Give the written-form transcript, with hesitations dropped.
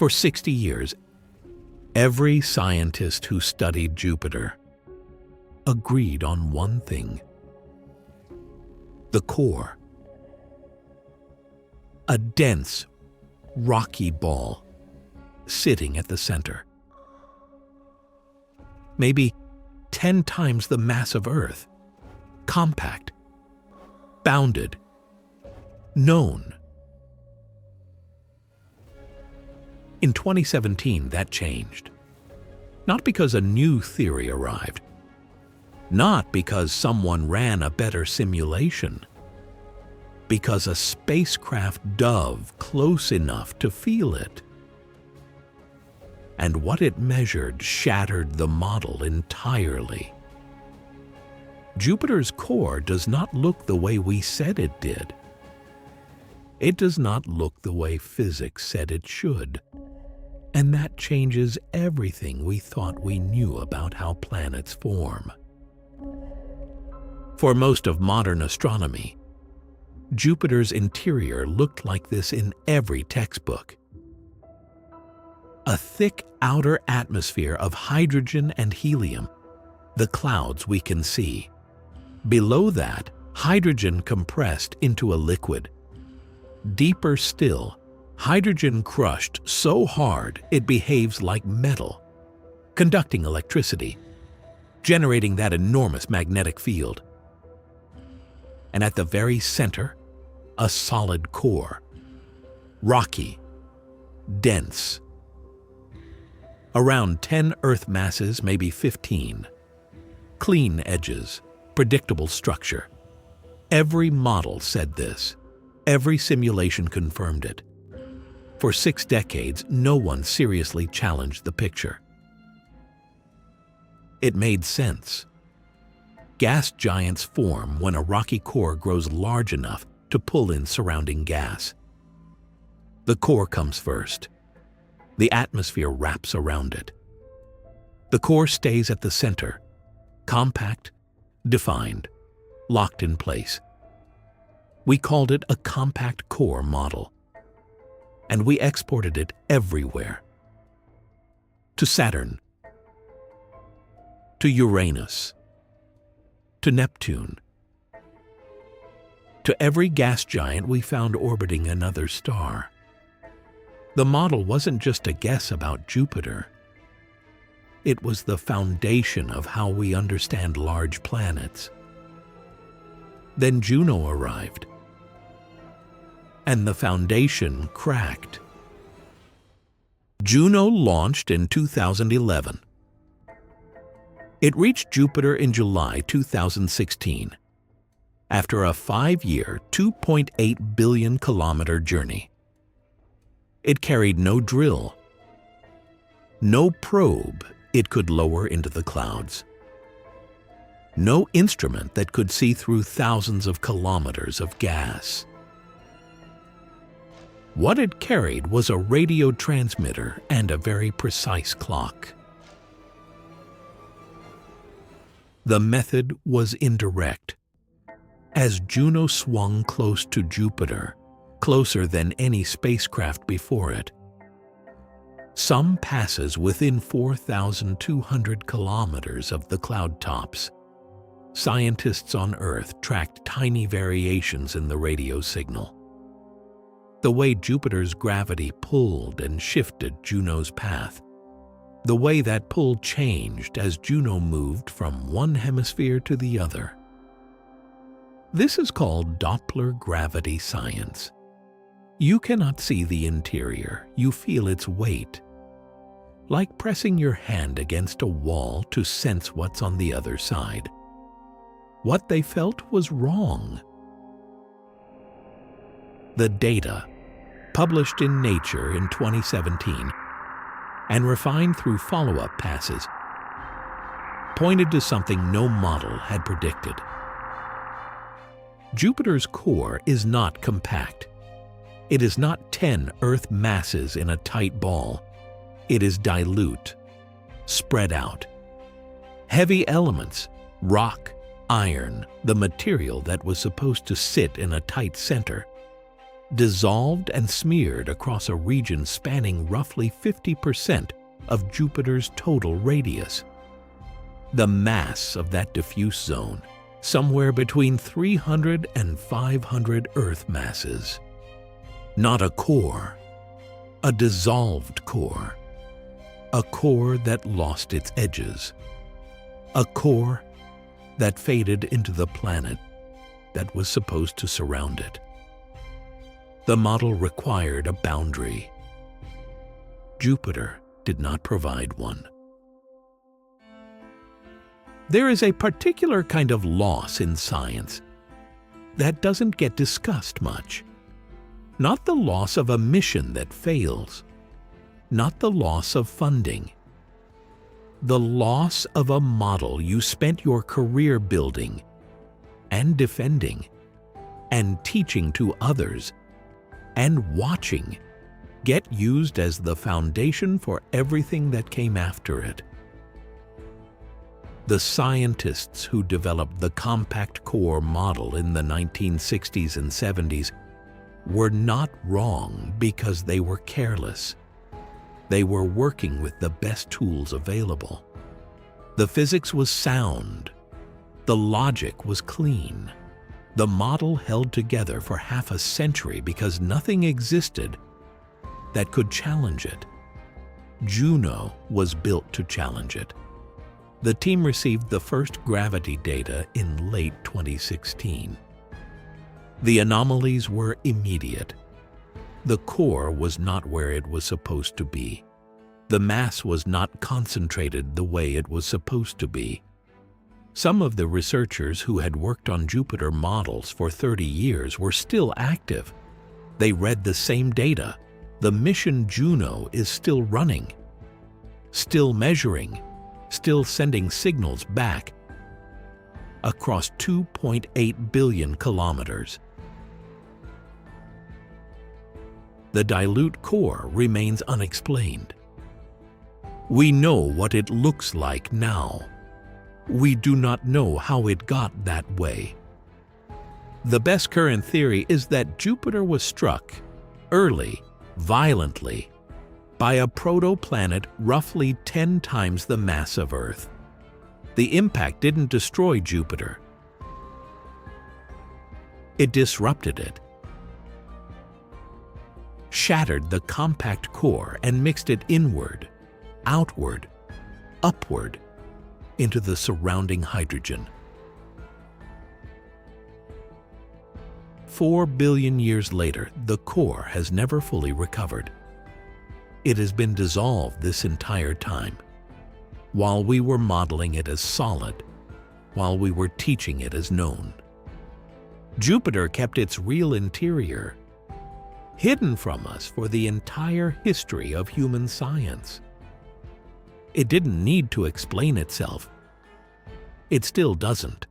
For 60 years, every scientist who studied Jupiter agreed on one thing: the core. A dense, rocky ball sitting at the center. Maybe 10 times the mass of Earth. Compact. Bounded. Known. In 2017, that changed. Not because a new theory arrived. Not because someone ran a better simulation. Because a spacecraft dove close enough to feel it. And what it measured shattered the model entirely. Jupiter's core does not look the way we said it did. It does not look the way physics said it should. And that changes everything we thought we knew about how planets form. For most of modern astronomy, Jupiter's interior looked like this in every textbook. A thick outer atmosphere of hydrogen and helium, the clouds we can see. Below that, hydrogen compressed into a liquid. Deeper still, hydrogen crushed so hard it behaves like metal, conducting electricity, generating that enormous magnetic field. And at the very center, a solid core, rocky, dense. Around 10 Earth masses, maybe 15. Clean edges, predictable structure. Every model said this. Every simulation confirmed it. For 6 decades, no one seriously challenged the picture. It made sense. Gas giants form when a rocky core grows large enough to pull in surrounding gas. The core comes first. The atmosphere wraps around it. The core stays at the center, compact, defined, locked in place. We called it a compact core model, and we exported it everywhere. To Saturn, to Uranus, to Neptune, to every gas giant we found orbiting another star. The model wasn't just a guess about Jupiter. It was the foundation of how we understand large planets. Then Juno arrived, and the foundation cracked. Juno launched in 2011. It reached Jupiter in July 2016, after a 5-year, 2.8 billion kilometer journey. It carried no drill, no probe it could lower into the clouds, no instrument that could see through thousands of kilometers of gas. What it carried was a radio transmitter and a very precise clock. The method was indirect. As Juno swung close to Jupiter, closer than any spacecraft before it, some passes within 4,200 kilometers of the cloud tops, scientists on Earth tracked tiny variations in the radio signal. The way Jupiter's gravity pulled and shifted Juno's path. The way that pull changed as Juno moved from one hemisphere to the other. This is called Doppler gravity science. You cannot see the interior, you feel its weight. Like pressing your hand against a wall to sense what's on the other side. What they felt was wrong. The data, published in Nature in 2017, and refined through follow-up passes, pointed to something no model had predicted. Jupiter's core is not compact. It is not 10 Earth masses in a tight ball. It is dilute, spread out. Heavy elements, rock, iron, the material that was supposed to sit in a tight center, dissolved and smeared across a region spanning roughly 50% of Jupiter's total radius. The mass of that diffuse zone, somewhere between 300 and 500 Earth masses. Not a core, a dissolved core. A core that lost its edges. A core that faded into the planet that was supposed to surround it. The model required a boundary. Jupiter did not provide one. There is a particular kind of loss in science that doesn't get discussed much. Not the loss of a mission that fails, not the loss of funding. The loss of a model you spent your career building and defending and teaching to others and watching get used as the foundation for everything that came after it. The scientists who developed the compact core model in the 1960s and 70s were not wrong because they were careless. They were working with the best tools available. The physics was sound. The logic was clean. The model held together for half a century because nothing existed that could challenge it. Juno was built to challenge it. The team received the first gravity data in late 2016. The anomalies were immediate. The core was not where it was supposed to be. The mass was not concentrated the way it was supposed to be. Some of the researchers who had worked on Jupiter models for 30 years were still active. They read the same data. The mission Juno is still running, still measuring, still sending signals back across 2.8 billion kilometers. The dilute core remains unexplained. We know what it looks like now. We do not know how it got that way. The best current theory is that Jupiter was struck early, violently, by a protoplanet roughly 10 times the mass of Earth. The impact didn't destroy Jupiter. It disrupted it, shattered the compact core and mixed it inward, outward, upward, into the surrounding hydrogen. 4 billion years later, the core has never fully recovered. It has been dissolved this entire time, while we were modeling it as solid, while we were teaching it as known. Jupiter kept its real interior hidden from us for the entire history of human science. It didn't need to explain itself. It still doesn't.